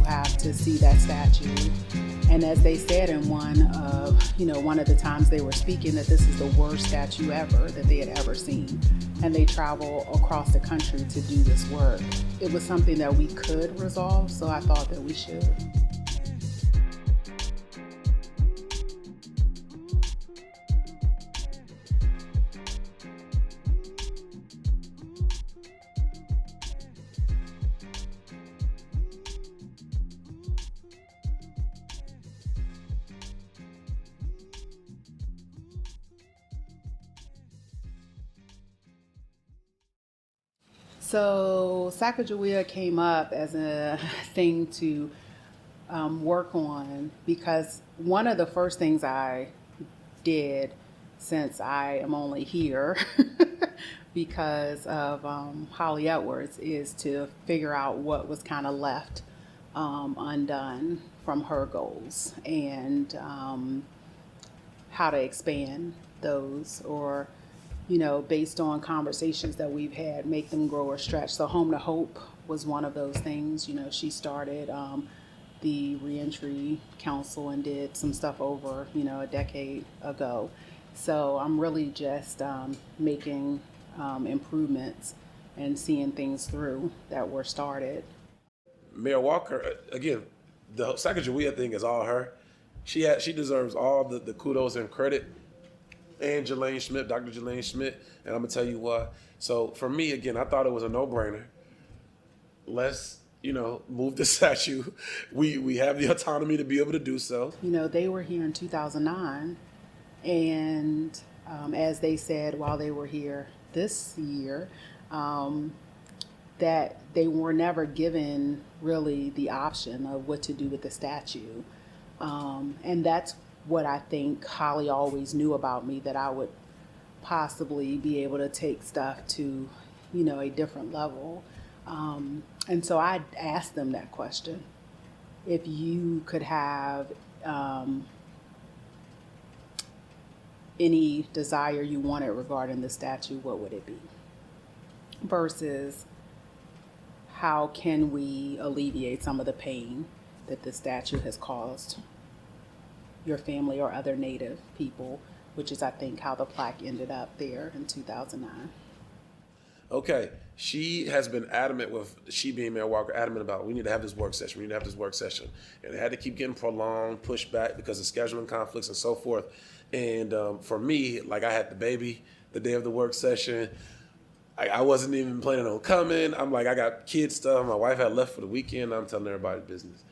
have to see that statue. And as they said in one of the times they were speaking, that this is the worst statue ever that they had ever seen. And they travel across the country to do this work. It was something that we could resolve, so I thought that we should. So Sacagawea came up as a thing to work on because one of the first things I did, since I am only here because of Holly Edwards, is to figure out what was kind of left undone from her goals and how to expand those, or based on conversations that we've had, make them grow or stretch. So Home to Hope was one of those things. She started the Reentry Council and did some stuff over, a decade ago. So I'm really just making improvements and seeing things through that were started. Mayor Walker, again, the Sacagawea thing is all her. She deserves all the kudos and credit. And Jelaine Schmidt, Dr. Jelaine Schmidt, and I'm gonna tell you why. So for me, again, I thought it was a no-brainer. Let's, move the statue. We have the autonomy to be able to do so. They were here in 2009, and as they said while they were here this year, that they were never given really the option of what to do with the statue, and that's what I think Holly always knew about me, that I would possibly be able to take stuff to, a different level. And so I asked them that question. If you could have any desire you wanted regarding the statue, what would it be? Versus how can we alleviate some of the pain that the statue has caused your family or other Native people, which is, I think, how the plaque ended up there in 2009. Okay, she has been adamant with, she being Mayor Walker, adamant about, we need to have this work session, And it had to keep getting prolonged, pushed back because of scheduling conflicts and so forth. And for me, I had the baby the day of the work session. I wasn't even planning on coming. I'm I got kid stuff. My wife had left for the weekend. I'm telling everybody business.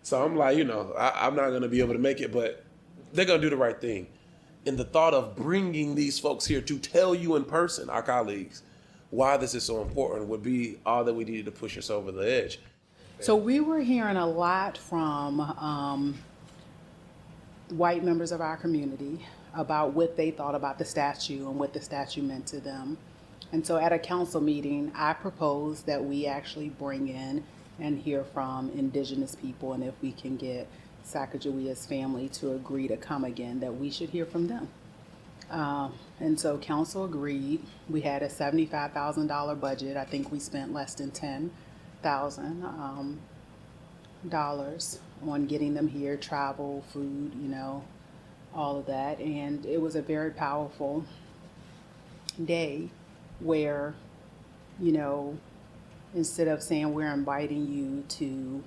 So I'm I'm not going to be able to make it, but they're going to do the right thing. And the thought of bringing these folks here to tell you in person, our colleagues, why this is so important would be all that we needed to push us over the edge. So we were hearing a lot from white members of our community about what they thought about the statue and what the statue meant to them. And so at a council meeting, I proposed that we actually bring in and hear from indigenous people, and if we can get Sacagawea's family to agree to come again, that we should hear from them. And so council agreed. We had a $75,000 budget. I think we spent less than $10,000 on getting them here, travel, food, all of that. And it was a very powerful day where, instead of saying we're inviting you to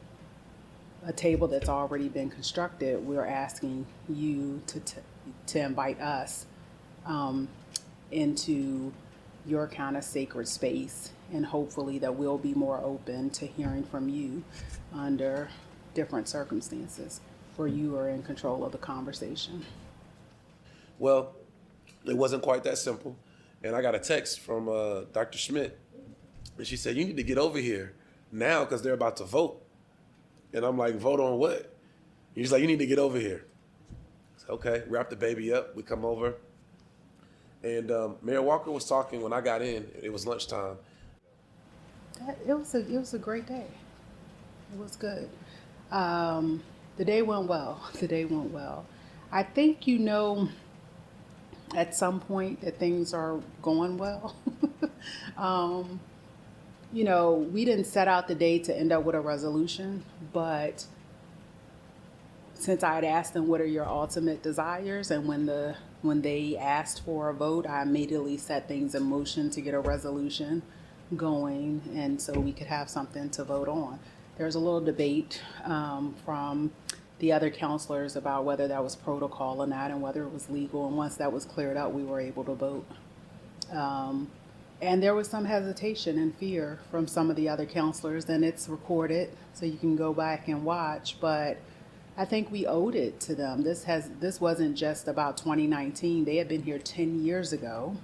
a table that's already been constructed, we're asking you to invite us into your kind of sacred space, and hopefully that we'll be more open to hearing from you under different circumstances where you are in control of the conversation. Well, it wasn't quite that simple. And I got a text from Dr. Schmidt, and she said, you need to get over here now because they're about to vote. And I'm like, vote on what? And she's like, you need to get over here. I said, okay, wrap the baby up. We come over. And Mayor Walker was talking when I got in. It was lunchtime. It was a great day. It was good. The day went well. I think at some point that things are going well. we didn't set out the day to end up with a resolution, but since I had asked them, what are your ultimate desires? And when they asked for a vote, I immediately set things in motion to get a resolution going, and so we could have something to vote on. There was a little debate from the other counselors about whether that was protocol or not and whether it was legal. And once that was cleared up, we were able to vote. And there was some hesitation and fear from some of the other counselors, and it's recorded, so you can go back and watch. But I think we owed it to them. This wasn't just about 2019. They had been here 10 years ago.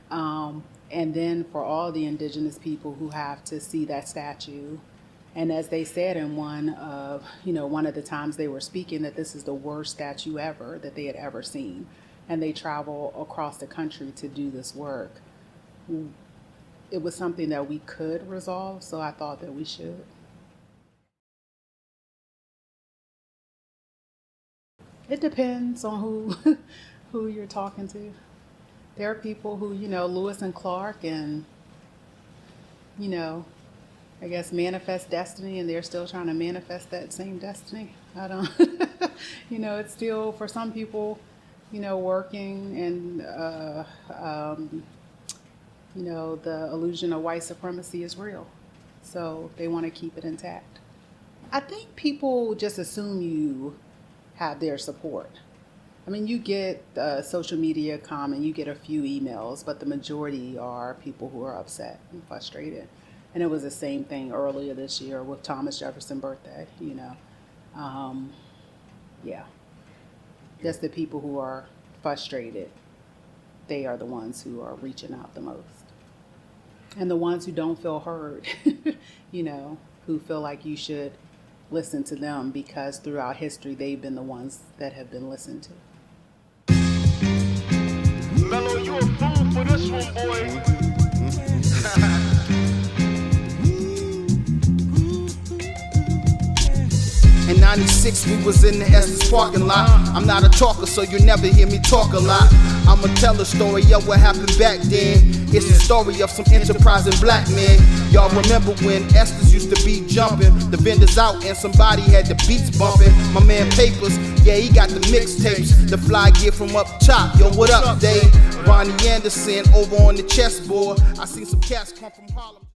And then for all the indigenous people who have to see that statue. And as they said in one of the times they were speaking, that this is the worst statue ever that they had ever seen. And they travel across the country to do this work. It was something that we could resolve, so I thought that we should. It depends on who you're talking to. There are people who, Lewis and Clark, and, I guess manifest destiny, and they're still trying to manifest that same destiny. I don't, it's still, for some people, working, and, the illusion of white supremacy is real. So they want to keep it intact. I think people just assume you have their support. I mean, you get social media comment, you get a few emails, but the majority are people who are upset and frustrated. And it was the same thing earlier this year with Thomas Jefferson's birthday, Yeah. Just the people who are frustrated, they are the ones who are reaching out the most. And the ones who don't feel heard, who feel like you should listen to them because throughout history they've been the ones that have been listened to. Mello, you a fool for this one, boy. In 96, we was in the Estes parking lot. I'm not a talker, so you never hear me talk a lot. I'ma tell a story of what happened back then. It's the story of some enterprising black men. Y'all remember when Estes used to be jumping, the vendors out and somebody had the beats bumping. My man Papers, yeah, he got the mixtapes, the fly gear from up top. Yo, what up, Dave? Ronnie Anderson over on the chessboard. I seen some cats come from Harlem.